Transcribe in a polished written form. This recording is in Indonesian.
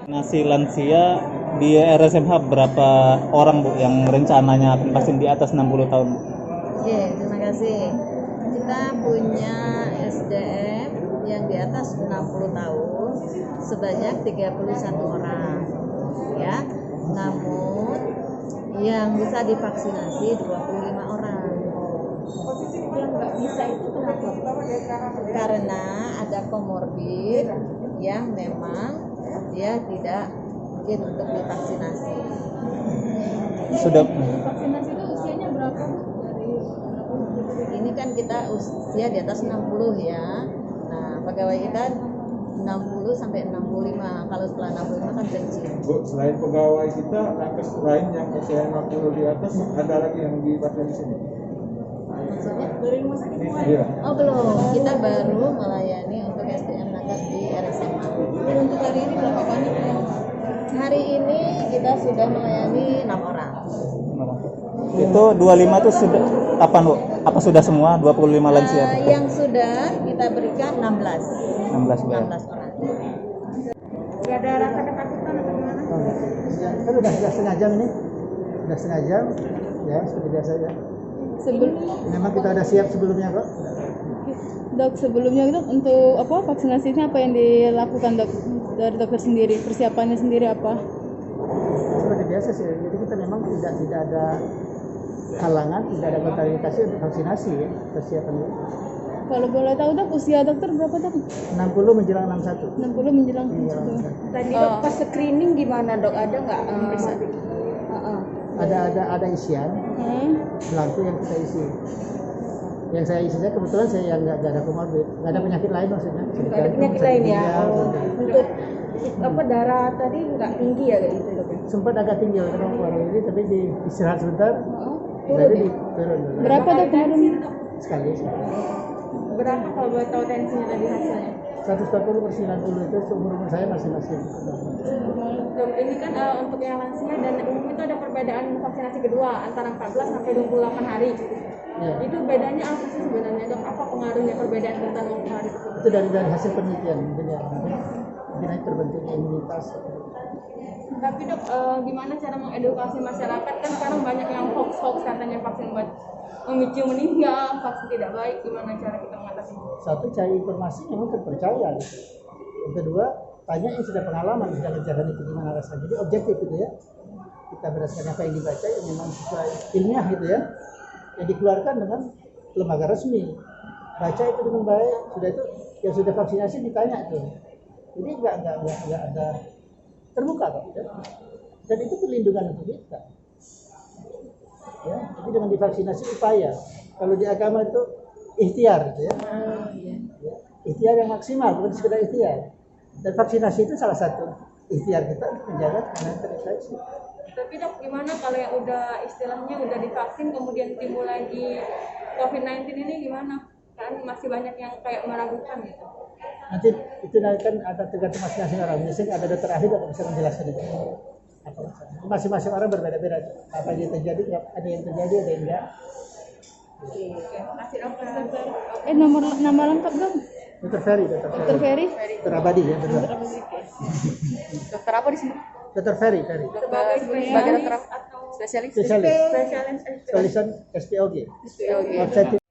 Nasi lansia di RSMH berapa orang Bu yang rencananya akan vaksin di atas 60 tahun? Oke, terima kasih. Kita punya SDM yang di atas 60 tahun sebanyak 31 orang. Ya. Namun yang bisa divaksinasi 25 orang. Yang nggak bisa itu kenapa? Karena ada komorbid yang memang dia tidak mungkin untuk divaksinasi. Sudah Vaksinasi itu usianya berapa Bu? Dari berapa? Ini kan kita usia di atas 60 ya. Nah, pegawai kita 60 sampai 65. Kalau setelah 65 kan pensiun. Bu, selain pegawai kita, nakes lain yang usia 60 di atas, ada lagi yang divaksin di sini? Maksudnya? Dari rumah sakit mulai. Iya. Oh belum, kita baru melayani untuk SDM nakes di RSMA. Dan untuk hari ini berapa banyak yang Hari ini kita sudah melayani 6 orang. itu 25 itu sudah kapan Bu? Apa sudah semua 25 lansia? Yang sudah kita berikan 16 16 Bu. 16 orang. nggak ada rasa ketakutan atau gimana? Kan udah setengah jam ini, udah setengah jam, ya seperti biasa ya. Memang kita udah siap sebelumnya kok. Dok, sebelumnya itu untuk apa vaksinasinya apa yang dilakukan dok dari dokter sendiri, persiapannya sendiri apa? Seperti biasa sih. Jadi kita memang tidak ada halangan, tidak ada kontraindikasi untuk vaksinasi ya persiapannya. Kalau boleh tahu dok, usia dokter berapa dok? 60 menjelang 61. 60 menjelang Menjelang 61. 61. Tadi dok pas screening gimana dok? Ada nggak? Ada isian belangku yang kita isi. Yang saya isi kebetulan saya yang nggak ada komorbid, nggak ada penyakit lain maksudnya. Nggak ada penyakit lain ya? Untuk apa darah tadi nggak tinggi ya kayak gitu dok? Sempat agak tinggi karena orang ini, tapi di istirahat sebentar, Turun jadi ya? turun. Berapa dok turun? Sekali. Berapa kalau boleh tahu tensinya tadi hasilnya? 140/90 itu seumur saya masih. Dok, ini kan untuk yang lansia dan umum itu ada perbedaan vaksinasi kedua antara 14 sampai 28 hari. Ya. Itu bedanya apa sih sebenarnya dok? Apa pengaruhnya perbedaan rentan waktu hari tersebut? Itu dari hasil penelitian mungkin ya, mungkin terbentuknya imunitas. Tapi dok, gimana cara mengedukasi masyarakat? Kan sekarang banyak yang hoax katanya vaksin buat memicu meninggal, vaksin tidak baik. Gimana cara kita mengatasi? Satu, cari informasi yang terpercaya gitu. Yang kedua, tanya yang sudah pengalaman sudah kejadian itu gimana rasanya. Jadi objektif gitu ya, kita berdasarkan apa yang dibaca yang memang sesuai ilmiah gitu ya, yang dikeluarkan dengan lembaga resmi. Baca itu dengan baik, sudah itu yang sudah vaksinasi ditanya tuh. Jadi nggak ada terbuka kok ya. Dan itu perlindungan untuk kita ya. Jadi dengan divaksinasi upaya, kalau di agama itu ikhtiar gitu ya. Ya, ikhtiar yang maksimal, bukan sekedar ikhtiar. Dan vaksinasi itu salah satu ikhtiar kita untuk menjaga keamanan terinfeksi. Tapi dok, gimana kalau yang udah istilahnya udah divaksin kemudian timbul lagi COVID-19 ini gimana? Kan masih banyak yang kayak meragukan gitu. Nanti itu kan ada tergantung masing-masing orang. Biasanya ada dokter ahli yang bisa menjelaskan itu. Masing-masing orang berbeda-beda. Apa yang terjadi, ada yang terjadi, ada yang enggak. Oke, makasih dokter. Nama lengkap dok? Dokter Ferry. Dokter Ferry. Dokter Abadi ya, dokter. Dokter apa di sini? Dokter Ferry. Sebagai dokter atau Spesialis. Spesialis. spesialis? Spesialis SPOG. Website